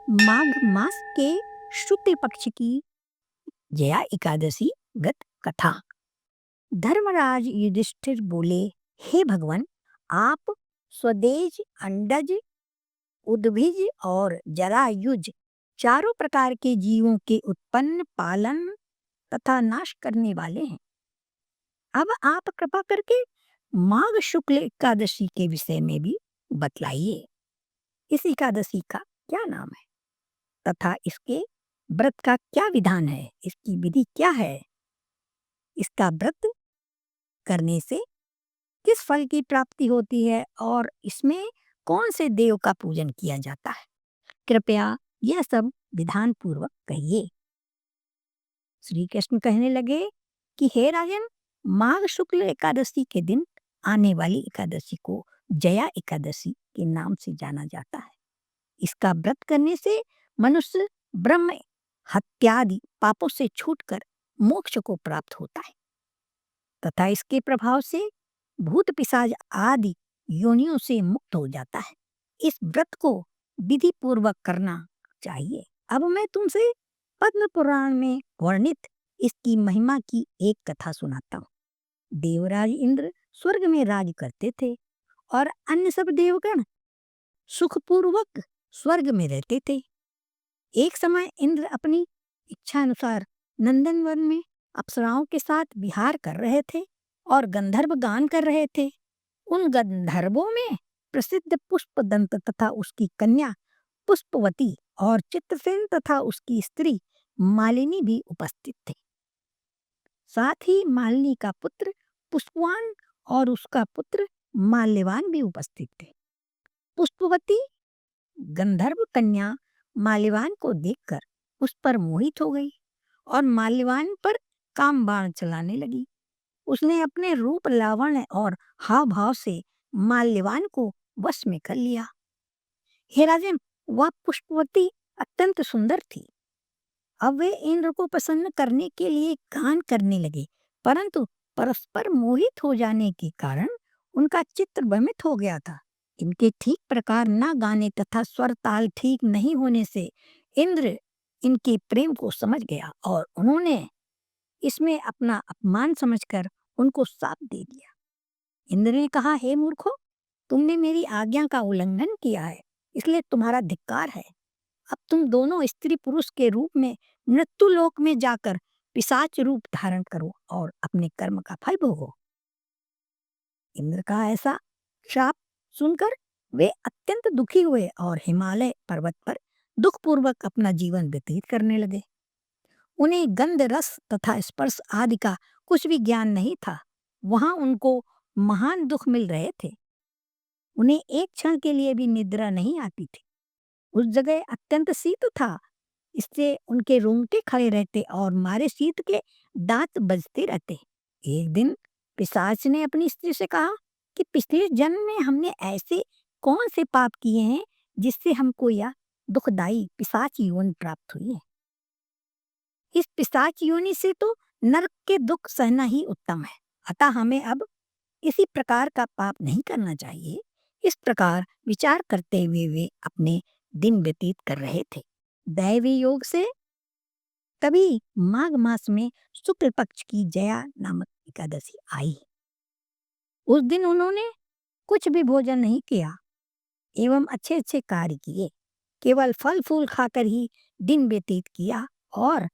माघ मास के शुक्ल पक्ष की जया एकादशी गत कथा। धर्मराज युधिष्ठिर बोले, हे भगवान, आप स्वदेज, अंडज, उद्भिज और जरायुज चारों प्रकार के जीवों के उत्पन्न, पालन तथा नाश करने वाले हैं। अब आप कृपा करके माघ शुक्ल एकादशी के विषय में भी बतलाइए। इस एकादशी का क्या नाम है तथा इसके व्रत का क्या विधान है, इसकी विधि क्या है, इसका व्रत करने से किस फल की प्राप्ति होती है और इसमें कौन से देव का पूजन किया जाता है। कृपया यह सब विधान पूर्वक कहिए। श्री कृष्ण कहने लगे कि हे राजन, माघ शुक्ल एकादशी के दिन आने वाली एकादशी को जया एकादशी के नाम से जाना जाता है। इसका व्रत करने से मनुष्य ब्रह्म हत्यादि पापों से छूटकर मोक्ष को प्राप्त होता है तथा इसके प्रभाव से भूत पिशाच आदि योनियों से मुक्त हो जाता है। इस व्रत को विधि पूर्वक करना चाहिए। अब मैं तुमसे पद्म पुराण में वर्णित इसकी महिमा की एक कथा सुनाता हूँ। देवराज इंद्र स्वर्ग में राज करते थे और अन्य सब देवगण सुखपूर्वक स्वर्ग में रहते थे। एक समय इंद्र अपनी इच्छा अनुसार नंदनवन में अप्सराओं के साथ विहार कर रहे थे और गंधर्व गान कर रहे थे। उन गंधर्वों में प्रसिद्ध पुष्पदंत तथा उसकी कन्या पुष्पवती और चित्रसेन तथा उसकी स्त्री मालिनी भी उपस्थित थे। साथ ही मालिनी का पुत्र पुष्पवान और उसका पुत्र माल्यवान भी उपस्थित थे। पुष्पवती गंधर्व कन्या माल्यवान को देखकर उस पर मोहित हो गई और माल्यवान पर काम बाण चलाने लगी। उसने अपने रूप, लावण्य और हाव भाव से माल्यवान को वश में कर लिया। हे राजन, वह पुष्पवती अत्यंत सुंदर थी। अब वे इंद्र को प्रसन्न करने के लिए गान करने लगे, परंतु परस्पर मोहित हो जाने के कारण उनका चित्त भ्रमित हो गया था। इनके ठीक प्रकार न गाने तथा स्वर ताल ठीक नहीं होने से इंद्र इनके प्रेम को समझ गया और उन्होंने इसमें अपना अपमान समझकर उनको शाप दे दिया। इंद्र ने कहा, हे मूर्खों, तुमने मेरी आज्ञा का उल्लंघन किया है, इसलिए तुम्हारा धिक्कार है। अब तुम दोनों स्त्री पुरुष के रूप में मृत्यु लोक में जाकर पिशाच रूप धारण करो और अपने कर्म का फल भोगो। इंद्र का ऐसा शाप सुनकर वे अत्यंत दुखी हुए और हिमालय पर्वत पर दुखपूर्वक अपना जीवन व्यतीत करने लगे। उन्हें गंध, रस तथा स्पर्श आदि का कुछ भी ज्ञान नहीं था। वहां उनको महान दुख मिल रहे थे। उन्हें एक क्षण के लिए भी निद्रा नहीं आती थी। उस जगह अत्यंत शीत था, इससे उनके रोंगटे खड़े रहते और मारे शीत के दांत बजते रहते। एक दिन पिशाच ने अपनी स्त्री से कहा कि पिछले जन्म में हमने ऐसे कौन से पाप किए हैं जिससे हमको यह दुखदाई पिशाच योनि प्राप्त हुई है। इस पिशाच योनि से तो नरक के दुख सहना ही उत्तम है, अतः हमें अब इसी प्रकार का पाप नहीं करना चाहिए। इस प्रकार विचार करते हुए वे अपने दिन व्यतीत कर रहे थे। दैवी योग से तभी माघ मास में शुक्ल पक्ष की जया नामक एकादशी आई। उस दिन उन्होंने कुछ भी भोजन नहीं किया एवं अच्छे अच्छे कार्य किए, केवल फल फूल खाकर ही दिन व्यतीत किया और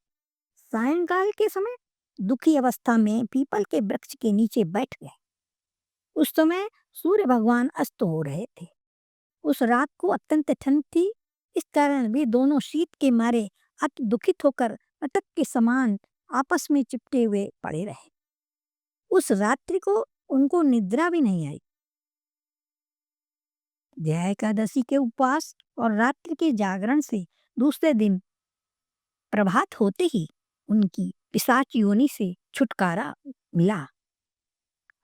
सायंकाल के समय दुखी अवस्था में पीपल के वृक्ष के नीचे बैठ गए। उस समय सूर्य भगवान अस्त हो रहे थे। उस रात को अत्यंत ठंड थी, इस कारण वे दोनों शीत के मारे अति दुखित होकर अटक के समान आपस में चिपटे हुए पड़े रहे। उस रात्रि को उनको निद्रा भी नहीं आई। जया एकादशी के उपवास और रात्रि के जागरण से दूसरे दिन प्रभात होते ही उनकी पिशाच योनि से छुटकारा मिला।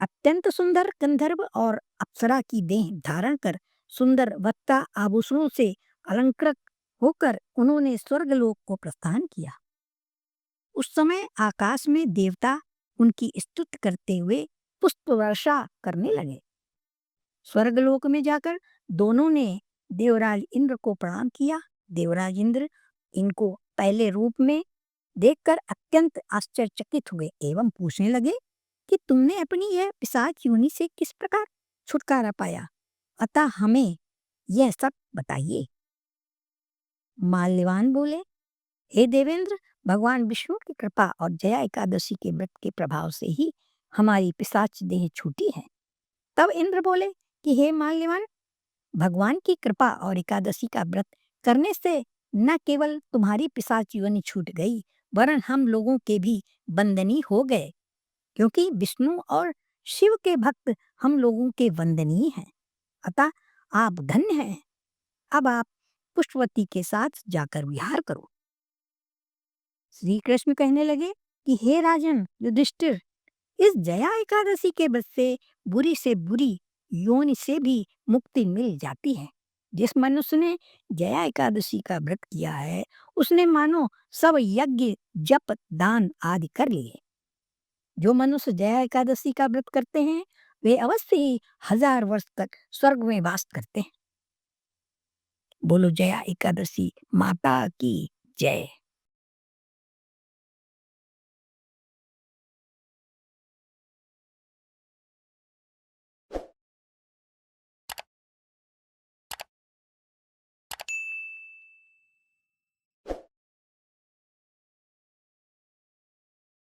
अत्यंत सुंदर गंधर्व और अप्सरा की देह धारण कर सुंदर वक्ता आभूषणों से अलंकृत होकर उन्होंने स्वर्गलोक को प्रस्थान किया। उस समय आकाश में देवता उनकी स्तुति करते हुए पुष्प वर्षा करने लगे। स्वर्गलोक में जाकर दोनों ने देवराज इंद्र को प्रणाम किया देवराज इंद्र इनको पहले रूप में देखकर अत्यंत आश्चर्यचकित हुए एवं पूछने लगे कि तुमने अपनी यह पिशाच योनि से किस प्रकार छुटकारा पाया, अतः हमें यह सब बताइए। माल्यवान बोले, हे देवेंद्र, भगवान विष्णु की कृपा और जया एकादशी के व्रत के प्रभाव से ही हमारी पिशाच देह छूटी है। तब इंद्र बोले कि हे माल्यवान, भगवान की कृपा और एकादशी का व्रत करने से न केवल तुम्हारी पिशाच योनि छूट गई, वरन हम लोगों के भी बंदनी हो गए, क्योंकि विष्णु और शिव के भक्त हम लोगों के वंदनीय हैं। अतः आप धन्य हैं। अब आप पुष्पवती के साथ जाकर विहार करो। श्री कृष्ण कहने लगे कि हे राजन युधिष्ठिर, इस जया एकादशी के व्रत से बुरी योनि से भी मुक्ति मिल जाती है। जिस मनुष्य ने जया एकादशी का व्रत किया है, उसने मानो सब यज्ञ जप दान आदि कर लिए। जो मनुष्य जया एकादशी का व्रत करते हैं, वे अवश्य ही 1000 वर्ष तक स्वर्ग में वास करते हैं। बोलो जया एकादशी माता की जय।